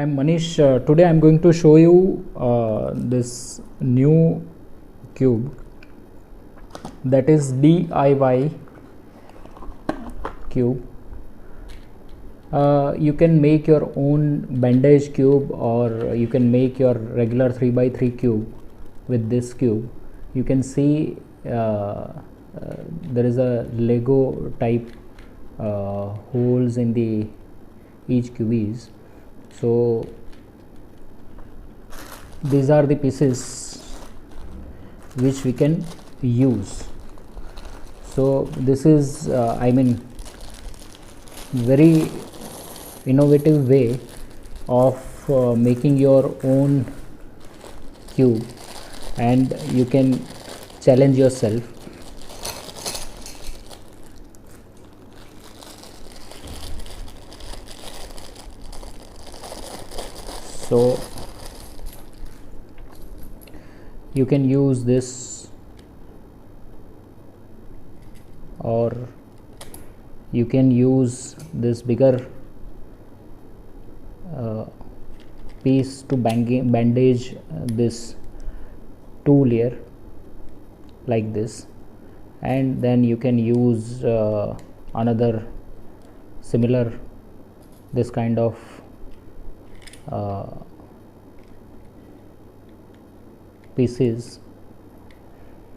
I am Manish. Today I am going to show you this new cube, that is DIY cube. You can make your own bandage cube, or you can make your regular 3x3 cube with this cube. You can see there is a Lego type holes in the each cubes. So these are the pieces which we can use. So this is very innovative way of making your own cube, and you can challenge yourself. So you can use this, or you can use this bigger piece to bandage this two layer like this, and then you can use another similar this kind of pieces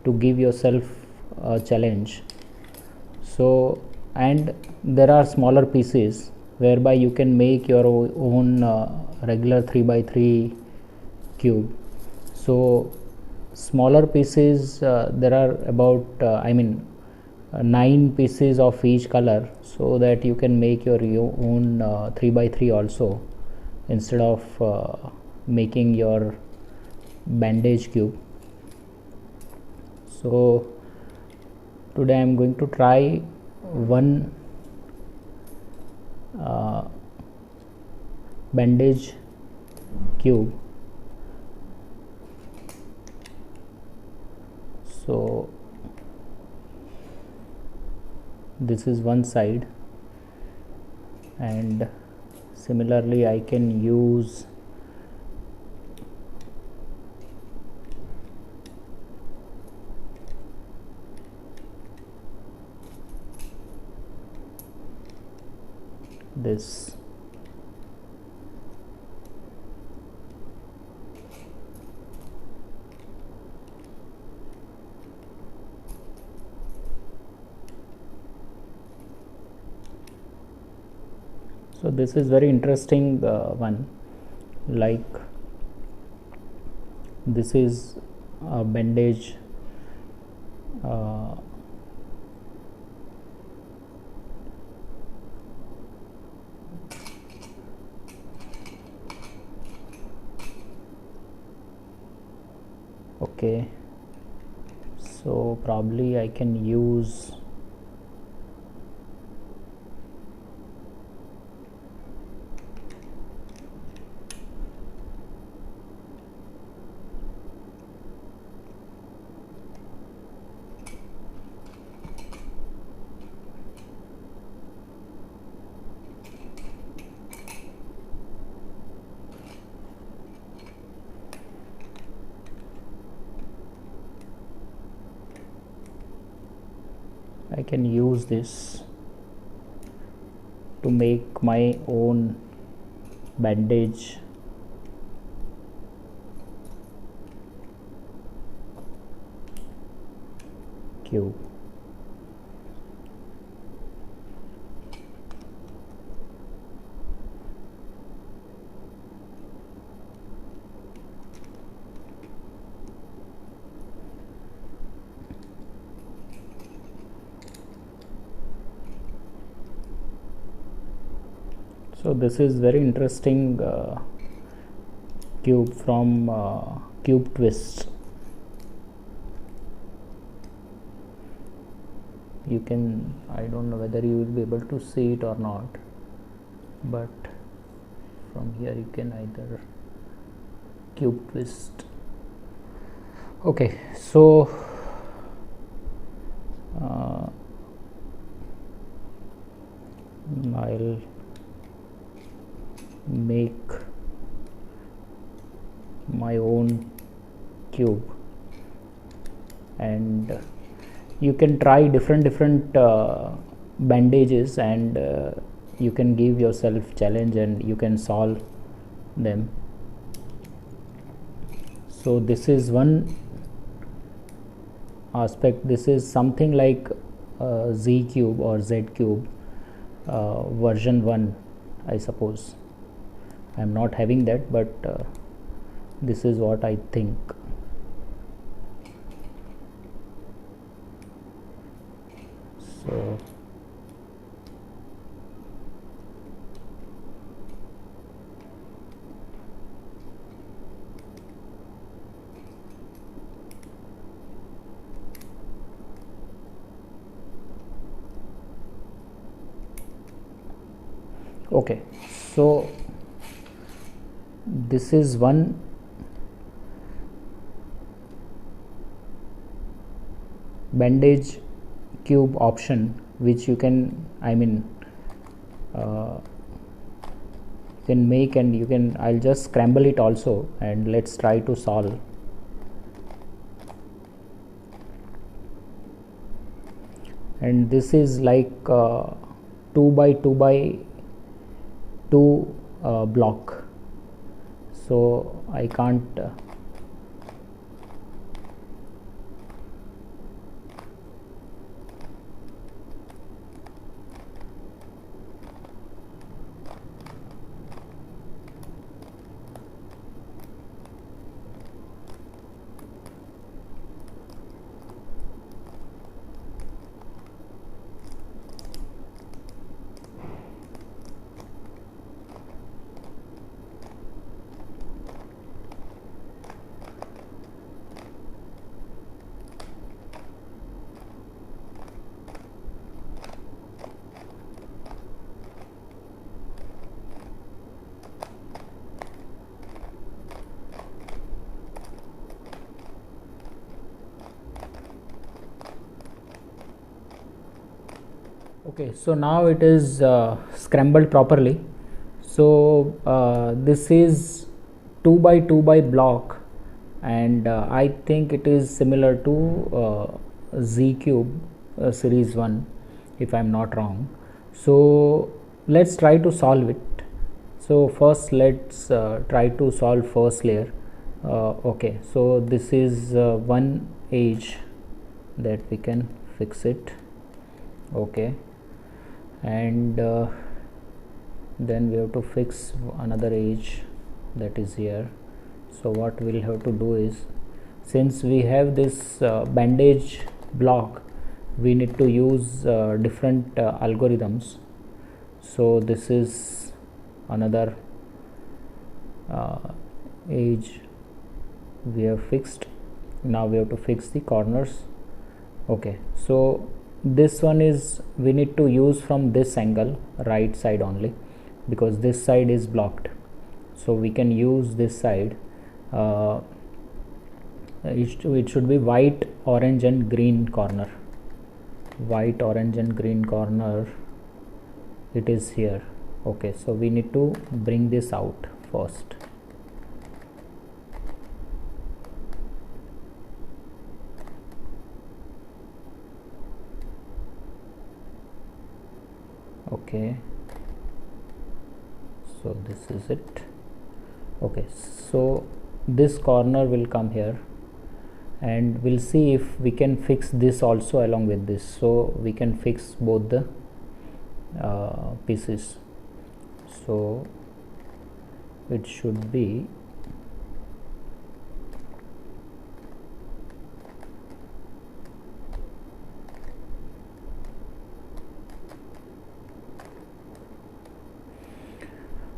to give yourself a challenge. So, and there are smaller pieces whereby you can make your own regular 3x3 cube. So smaller pieces, there are about 9 pieces of each color, so that you can make your own 3x3 also, instead of making your bandage cube. So today I am going to try one bandage cube. So this is one side, and similarly I can use this. So this is very interesting one. Like, this is a bandage okay, so probably I can use I can use this to make my own bandage cube. So this is very interesting cube from Cube Twist. You can, I don't know whether you will be able to see it or not, but from here you can either Cube Twist. Okay, so I'll make my own cube, and you can try different bandages, and you can give yourself challenge and you can solve them. So this is one aspect. This is something like Z cube or Z cube version 1, I suppose. I am not having that, but this is what I think. So okay, so this is one bandage cube option which you can, can make, and you can, I'll just scramble it also, and let's try to solve. And this is like 2 by 2 by 2 block, so I can't okay. So now it is scrambled properly. So this is 2 by 2 by block, and I think it is similar to Z cube series 1, if I am not wrong. So let's try to solve it. So first let's try to solve first layer. Okay, so this is one edge that we can fix it. Okay, and then we have to fix another edge that is here. So what we'll have to do is, since we have this bandage block, we need to use different algorithms. So this is another edge we have fixed. Now we have to fix the corners. Okay, so this one is, we need to use from this angle, right side only, because this side is blocked. So we can use this side. It should be white, orange and green corner. White, orange and green corner, it is here. Okay, so we need to bring this out first. Okay, so this is it. Okay, so this corner will come here, and we'll see if we can fix this also along with this. So we can fix both the pieces. So it should be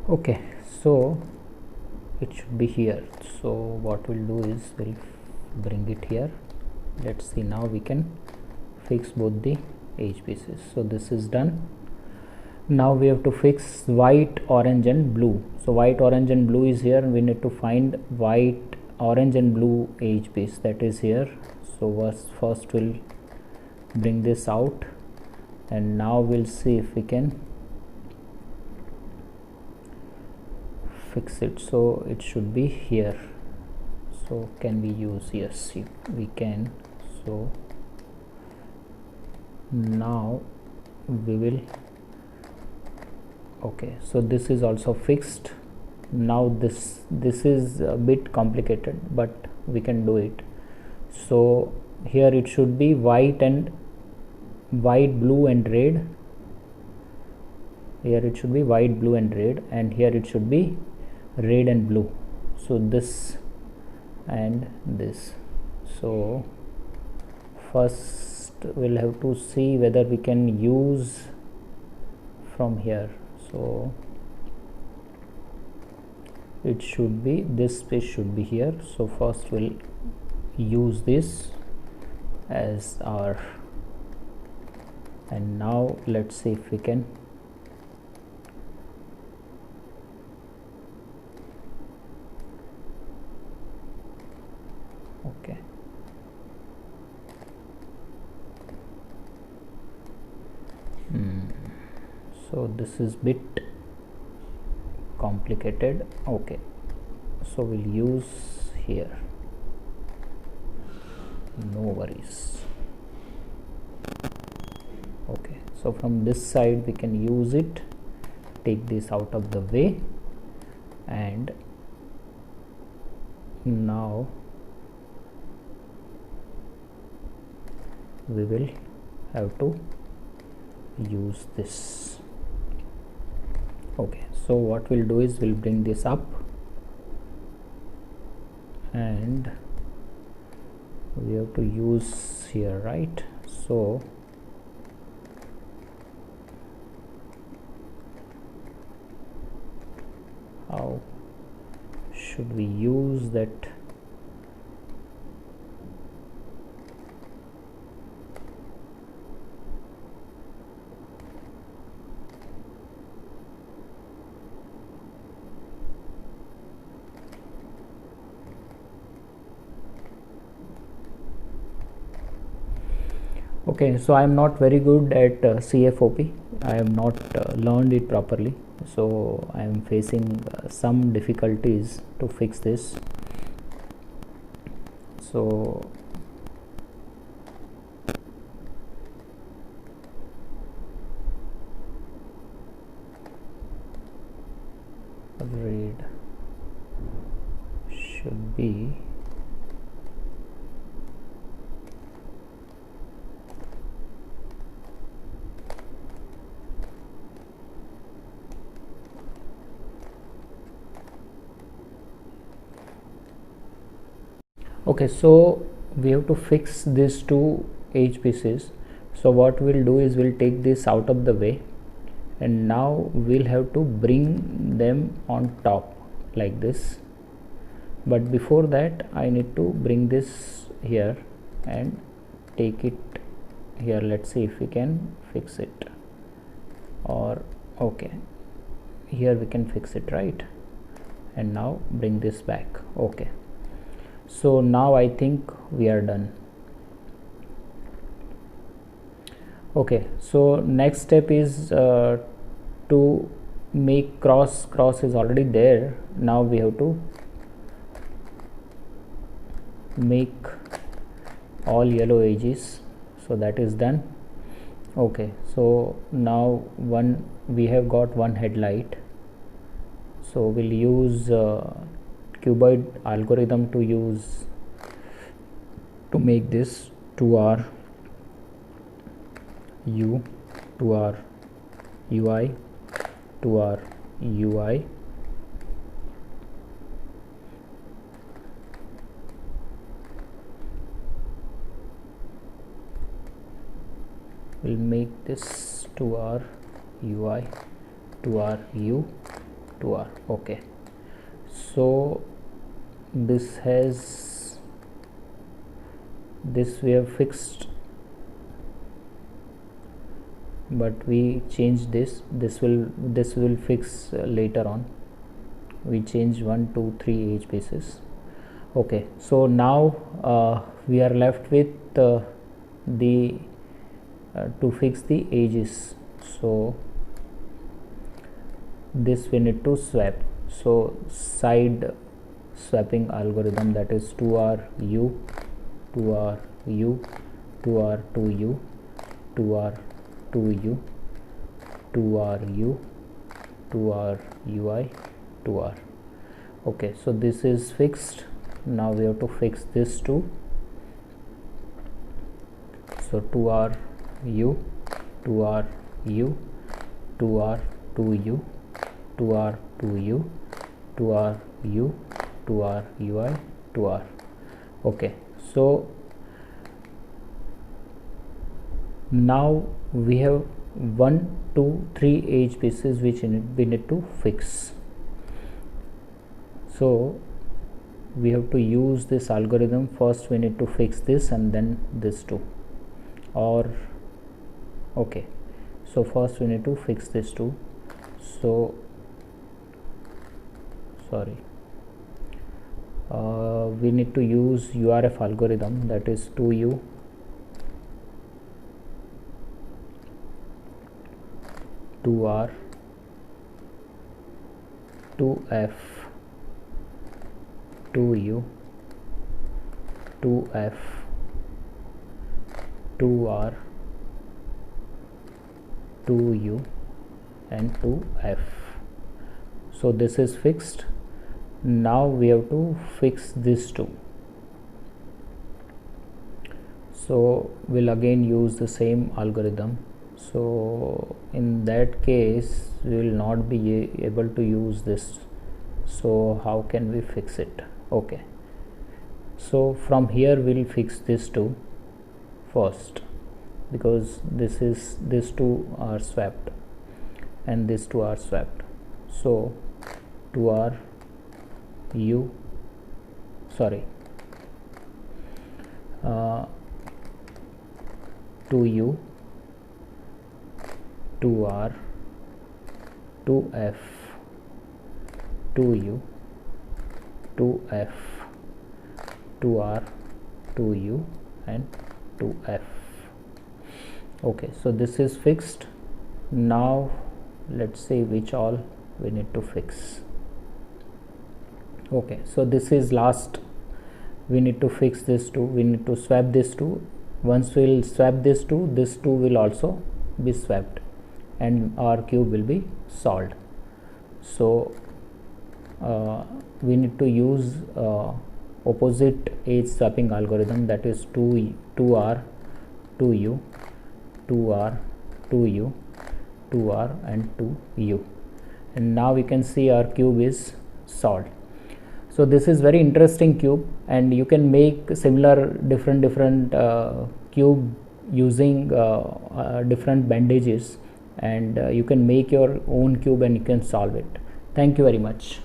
okay. So it should be here. So what we'll do is, we'll bring it here. Let's see, now we can fix both the edge pieces. So this is done. Now we have to fix white, orange and blue. So white, orange and blue is here, and we need to find white, orange and blue edge piece, that is here. So first we'll bring this out, and now we'll see if we can fix it. So it should be here. So can we use? Yes, we can. So now we will, okay, so this is also fixed. Now this is a bit complicated, but we can do it. So here it should be white, blue and red. Here it should be white, blue and red, and here it should be red and blue. So this and this. So first we'll have to see whether we can use from here. So it should be, this space should be here. So first we'll use this as our, and now let's see if we can. Okay, so this is bit complicated. Okay, so we'll use here, no worries. Okay, so from this side we can use it, take this out of the way, and now we will have to use this. Okay, so what we'll do is we'll bring this up, and we have to use here, right? So how should we use that? Okay, so I am not very good at CFOP. I have not learned it properly, so I am facing some difficulties to fix this. So red should be okay. So we have to fix these two edge pieces. So what we'll do is we'll take this out of the way, and now we'll have to bring them on top like this. But before that I need to bring this here and take it here. Let's see if we can fix it, or okay, here we can fix it, right? And now bring this back. Okay, so now I think we are done. Okay, so next step is to make cross is already there. Now we have to make all yellow edges, so that is done. Okay, so now we have got one headlight, so we'll use cuboid algorithm to make this 2R U, 2R UI, 2R UI. We'll make this 2R UI, 2R U, 2R. Okay, so this we have fixed, but we change this will fix later on. We change 1 2 3 edge pieces. Okay, so now we are left with the to fix the edges. So this we need to swap. So side swapping algorithm, that is 2r u, 2r u, 2r 2u, 2r 2u, 2r u, 2r ui, 2r. Okay, so this is fixed. Now we have to fix this too. So 2r u, 2r u, 2r 2u, 2r 2u, 2r u, 2r ui, 2r. Okay, so now we have 1, 2, 3 edge pieces which we need to fix. So we have to use this algorithm. First we need to fix this and then this too, or okay, so first we need to fix this too. So sorry, we need to use URF algorithm, that is 2u, 2r, 2f, 2u, 2f, 2r, 2u and 2f. So this is fixed. Now we have to fix this too. So we'll again use the same algorithm. So in that case we will not be able to use this. So how can we fix it? Okay, so from here we'll fix this too first, because these two are swapped and these two are swapped. So 2r u, sorry, 2u, 2r, 2f, 2u, 2f, 2r, 2u and 2f. Okay, so this is fixed. Now let's see which all we need to fix. Okay, so this is last. We need to fix this too. We need to swap this too. Once we'll swap this too will also be swapped and our cube will be solved. So we need to use opposite edge swapping algorithm, that is 2r 2u, 2r 2u, 2r and 2u, and now we can see our cube is solved. So this is very interesting cube, and you can make similar different cube using different bandages, and you can make your own cube and you can solve it. Thank you very much.